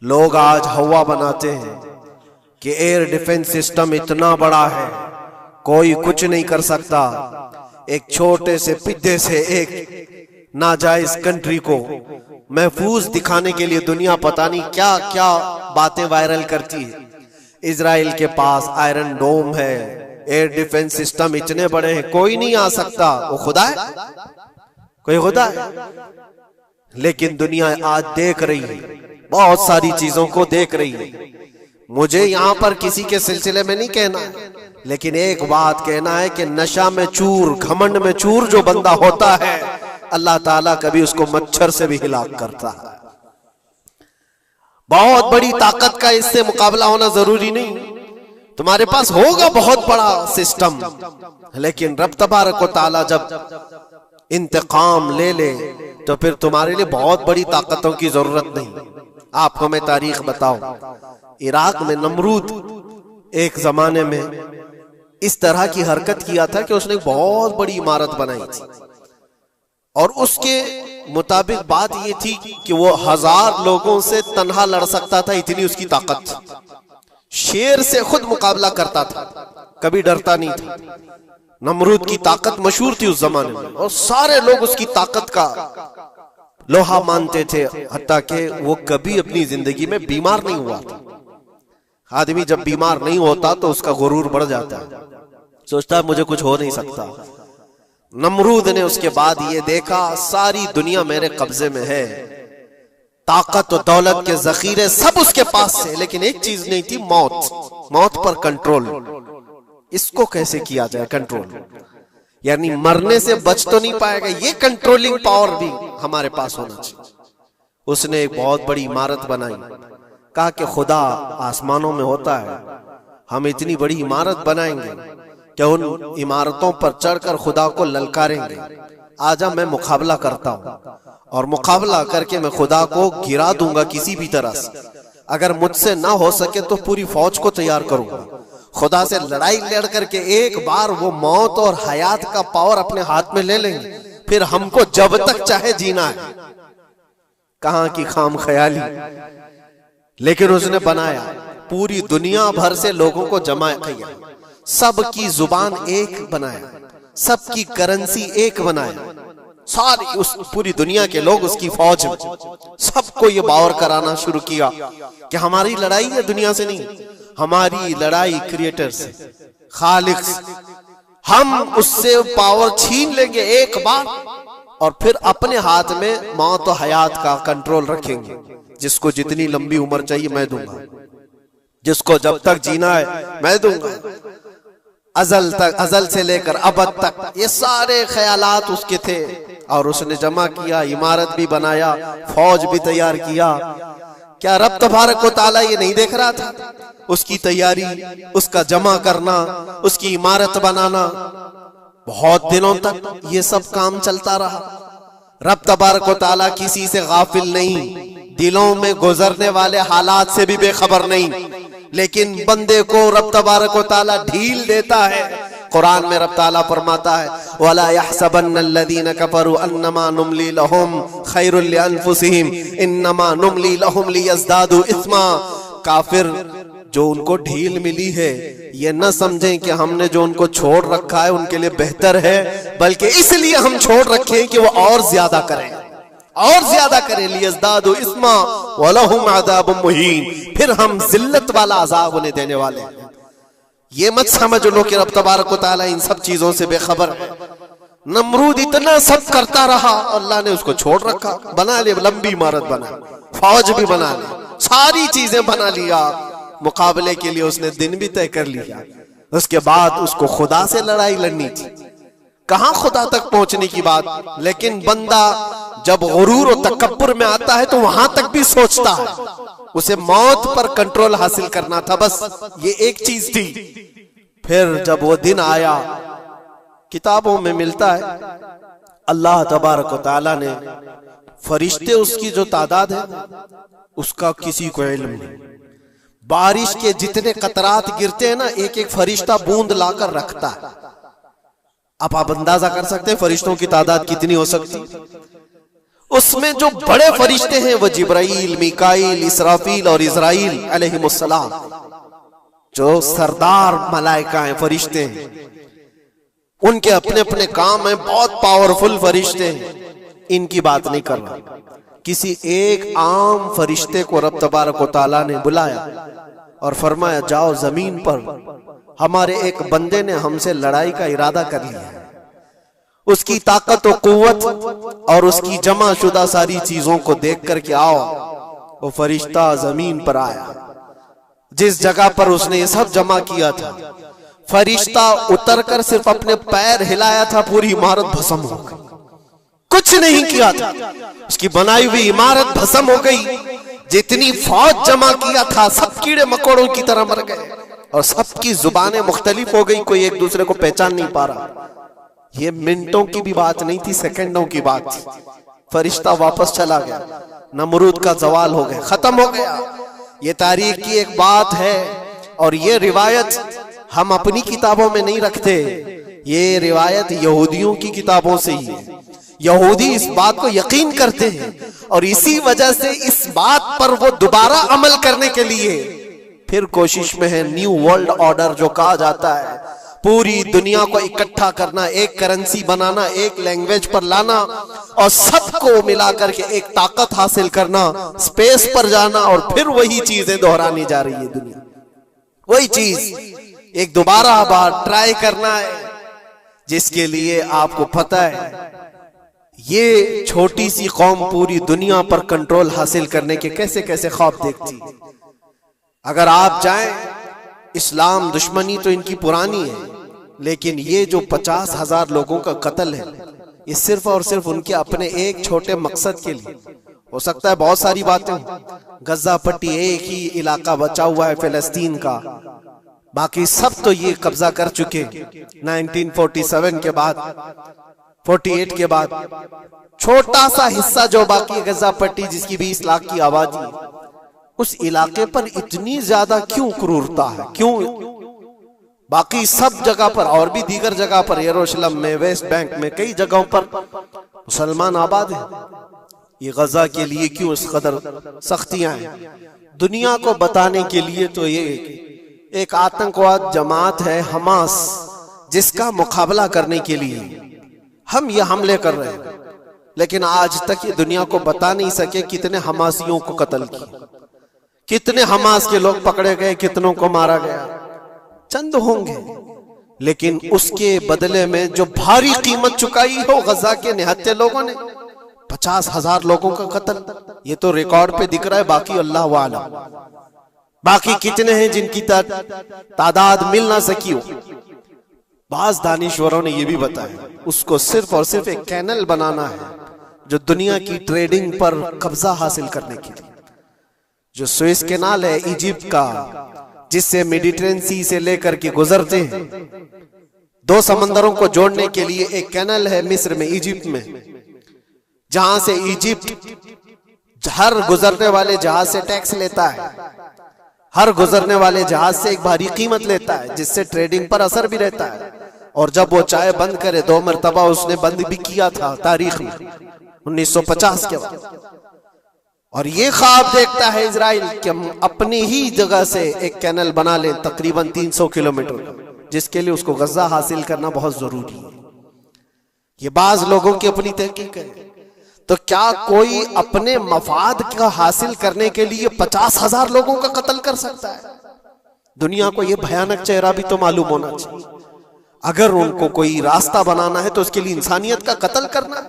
लोग आज हवा बनाते हैं कि एयर डिफेंस सिस्टम इतना बड़ा है कोई कुछ नहीं कर सकता। एक छोटे से पिद्दे से एक नाजायज कंट्री को महफूज दिखाने के लिए दुनिया पता नहीं क्या क्या बातें वायरल करती है। इजराइल के पास आयरन डोम है, एयर डिफेंस सिस्टम इतने बड़े हैं, कोई नहीं आ सकता। वो खुदा है? कोई खुदा है? लेकिन दुनिया आज देख रही है, बहुत सारी चीजों को देख रही है। मुझे यहां पर किसी के सिलसिले में नहीं कहना है, लेकिन एक बात कहना है कि नशा में चूर, घमंड में चूर जो बंदा होता है, अल्लाह ताला कभी उसको मच्छर से भी हिलाक करता है। बहुत बड़ी ताकत का इससे मुकाबला होना जरूरी नहीं। तुम्हारे पास होगा बहुत बड़ा सिस्टम, लेकिन रब तबारक व तआला जब इंतकाम ले ले तो फिर तुम्हारे लिए बहुत बड़ी ताकतों की जरूरत नहीं। आप हमें तारीख बताओ, इराक में नमरूद एक जमाने में इस तरह की हरकत किया था कि उसने बहुत बड़ी इमारत बनाई थी और उसके मुताबिक बात यह थी कि वो 1000 लोगों से तन्हा लड़ सकता था, इतनी उसकी ताकत थी। शेर से खुद मुकाबला करता था, कभी डरता नहीं था। नमरूद की ताकत मशहूर थी उस जमाने में और सारे लोग उसकी ताकत का लोहा मानते थे, हत्ता कि वो कभी अपनी जिंदगी में बीमार नहीं हुआ था। आदमी जब बीमार नहीं होता तो उसका गुरूर बढ़ जाता है, सोचता है मुझे कुछ हो नहीं सकता। नमरूद ने उसके बाद ये देखा सारी दुनिया मेरे कब्जे में है, ताकत और दौलत के जखीरे सब उसके पास थे, लेकिन एक चीज नहीं थी, मौत। मौत पर कंट्रोल। इसको कैसे किया जाए कंट्रोल? यानी मरने से बच तो नहीं पाएगा, ये कंट्रोलिंग पावर भी हमारे पास होना चाहिए। उसने एक बहुत बड़ी इमारत बनाई, कहा कि खुदा आसमानों में होता है, हम इतनी बड़ी इमारत बनाएंगे कि उन इमारतों पर चढ़कर खुदा को ललकारेंगे। आजा मैं मुकाबला करता हूं और मुकाबला करके मैं खुदा को गिरा दूंगा किसी भी तरह से। अगर मुझसे ना हो सके तो पूरी फौज को तैयार करूंगा। खुदा से लड़ाई लड़ करके एक बार वो मौत और हयात का पावर अपने हाथ में ले लेंगे, फिर हमको जब तक चाहे जीना है। कहां की खाम ख्याली। लेकिन उसने बनाया, पूरी दुनिया भर से लोगों को जमा किया, सबकी जुबान एक बनाया, सबकी करेंसी एक बनाया, सारी उस पूरी दुनिया के लोग उसकी फौज में। सबको ये बावर कराना शुरू किया कि हमारी लड़ाई है दुनिया से नहीं, हमारी लड़ाई क्रिएटर से, खालिक से। हम उससे पावर छीन लेंगे एक बार और फिर अपने हाथ में मौत और हयात का कंट्रोल रखेंगे। जिसको जितनी लंबी उम्र चाहिए मैं दूंगा, जिसको जब तक जीना है मैं दूंगा। अजल तक, अजल से लेकर अबद तक ये सारे ख्यालात उसके थे और उसने जमा किया, इमारत भी बनाया, फौज भी तैयार किया। क्या रब तबारक व तआला ये नहीं देख रहा था? उसकी तैयारी, उसका जमा करना, उसकी इमारत बनाना, बहुत दिनों तक ये सब काम चलता रहा। रब तबारक व तआला किसी से गाफिल नहीं, दिलों में गुजरने वाले हालात से भी बेखबर नहीं, लेकिन बंदे को रब तबारक व तआला ढील देता है। कुरान में रब ताला फरमाता है, वला यहसबन्नल्लज़ीना कफरू अन्नमा नुमली लहुम खैरुल लिअन्फुसिहिम इन्नमा नुमली लहुम लियज़दादू इस्मा। काफिर जो उनको ढील मिली है, ये न समझें कि हमने जो उनको छोड़ रखा है उनके लिए बेहतर है, बल्कि इसलिए हम छोड़ रखे हैं कि वो और ज्यादा करें, और ज्यादा करें। लियज़दादू इस्मा वलहुम अज़ाबुम मुहीन, फिर हम जिल्लत वाला अजाब उन्हें देने वाले हैं। ये मत समझ लो कि रब तबारक व तआला इन सब चीजों से बेखबर है। नमरूद इतना सब करता रहा, अल्लाह ने उसको छोड़ रखा। बना ले लंबी इमारत, बना फौज भी बना ली, सारी चीजें बना लिया। मुकाबले के लिए उसने दिन भी तय कर लिया। उसके बाद उसको खुदा से लड़ाई लड़नी थी, कहां खुदा तक पहुंचने की बात। लेकिन बंदा जब गुरूर और तकब्बुर में आता है तो वहां तक भी सोचता है। उसे मौत पर कंट्रोल हासिल करना था, बस ये एक चीज थी। फिर जब वो दिन आया, किताबों में मिलता है अल्लाह तबारक व तआला ने फरिश्ते, उसकी जो तादाद है उसका किसी को इल्म नहीं। बारिश के जितने कतरात गिरते हैं ना, एक एक फरिश्ता बूंद लाकर रखता है। अब आप अंदाजा कर सकते हैं फरिश्तों की तादाद कितनी हो सकती। उसमें जो बड़े फरिश्ते हैं वो जिब्राइल, मीकाईल, इसराफील और इज़राइल अलैहिमुस्सलाम, जो सरदार मलाइका हैं, फरिश्ते हैं, उनके अपने अपने काम हैं, बहुत पावरफुल फरिश्ते हैं। इनकी बात नहीं कर रहा, किसी एक आम फरिश्ते को रब तबारक व तआला ने बुलाया और फरमाया जाओ जमीन पर हमारे एक बंदे ने हमसे लड़ाई का इरादा कर लिया है, उसकी ताकत और कुव्वत और उसकी जमा शुदा सारी चीजों को देख करके आओ। वो फरिश्ता जमीन पर आया, जिस जगह पर उसने ये सब जमा किया था, फरिश्ता उतरकर सिर्फ अपने पैर हिलाया था, पूरी इमारत भस्म हो गई। कुछ नहीं किया था, उसकी बनाई हुई इमारत भस्म हो गई। जितनी फौज जमा किया था सब कीड़े मकोड़ों की तरह मर गए और सबकी जुबानें मुख्तलिफ हो गई, कोई एक दूसरे को पहचान नहीं पा रहा। ये मिनटों की भी बात नहीं थी, सेकंडों की बात थी। फरिश्ता वापस चला गया, नमरूद का जवाल हो गया, खत्म हो गया। ये तारीख की एक बात है और ये रिवायत हम अपनी किताबों में नहीं रखते, ये रिवायत यहूदियों की किताबों से ही है। यहूदी इस बात को यकीन करते हैं और इसी वजह से इस बात पर वो दोबारा अमल करने के लिए फिर कोशिश में है। न्यू वर्ल्ड ऑर्डर जो कहा जाता है, पूरी दुनिया को इकट्ठा करना, एक करेंसी बनाना, एक लैंग्वेज पर लाना और सबको मिलाकर के एक ताकत हासिल करना, स्पेस पर जाना और फिर वही चीजें दोहरानी जा रही है दुनिया। वही चीज एक दोबारा बार ट्राई करना है, जिसके लिए आपको पता है ये छोटी सी कौम पूरी दुनिया पर कंट्रोल हासिल करने के कैसे कैसे ख्वाब देखती। अगर आप जाएं, इस्लाम दुश्मनी तो इनकी पुरानी है, लेकिन ये जो 50,000 लोगों का कत्ल है, ये सिर्फ और सिर्फ उनके अपने एक छोटे मकसद के लिए। हो सकता है बहुत सारी बातें हो, गजा पट्टी एक ही इलाका बचा हुआ है फिलिस्तीन का, बाकी सब तो ये कब्जा कर चुके 1947 के बाद, 48 के बाद। छोटा सा हिस्सा जो बाकी गजा पट्टी, जिसकी 20 लाख की आबादी, उस इलाके पर इतनी ज्यादा क्यों क्रूरता है, क्यों? बाकी सब जगह पर और भी दीगर जगह पर, यरूशलेम में, वेस्ट बैंक में, कई जगहों पर मुसलमान आबाद हैं। ये गजा के लिए क्यों इस कदर सख्तियां हैं? दुनिया को बताने के लिए तो ये एक आतंकवाद जमात है हमास, जिसका मुकाबला करने के लिए हम ये हमले कर रहे हैं, लेकिन आज तक ये दुनिया को बता नहीं सके कितने हमासियों को कत्ल किया, कितने हमास के लोग पकड़े गए, कितनों को मारा गया। चंद होंगे, लेकिन उसके बदले में जो भारी कीमत चुकाई हो गजा के निहत्थे लोगों ने, 50,000 लोगों का कत्ल, ये तो रिकॉर्ड पे दिख रहा है। बाकी अल्लाह वाला, बाकी कितने हैं जिनकी तादाद मिल ना सकी हो। बाज दानिश्वरों ने यह भी बताया, उसको सिर्फ और सिर्फ एक कैनल बनाना है जो दुनिया की ट्रेडिंग पर कब्जा हासिल करने के लिए। जो सुएज कैनाल है इजिप्ट का, जिससे मेडिटेरेनियन सी से लेकर के गुजरते हैं, 2 समंदरों को जोड़ने के लिए एक कैनल है मिस्र में, इजिप्ट में, जहां से इजिप्ट हर गुजरने वाले जहाज से टैक्स लेता है, हर गुजरने वाले जहाज से एक भारी कीमत लेता है, जिससे ट्रेडिंग पर असर भी रहता है। और जब वो चाहे बंद करे, 2 मरतबा उसने बंद भी किया था तारीख में 1950 के बाद। और ये ख्वाब देखता है इजराइल कि हम अपनी ही जगह से एक कैनल बना लें तकरीबन 300 किलोमीटर, जिसके लिए उसको गजा हासिल करना बहुत जरूरी है। ये बाज लोगों की अपनी तहकीक है। तो क्या कोई अपने मफाद का हासिल करने के लिए 50,000 लोगों का कत्ल कर सकता है? दुनिया को यह भयानक चेहरा भी तो मालूम होना चाहिए। अगर उनको कोई रास्ता बनाना है तो उसके लिए इंसानियत का कत्ल करना,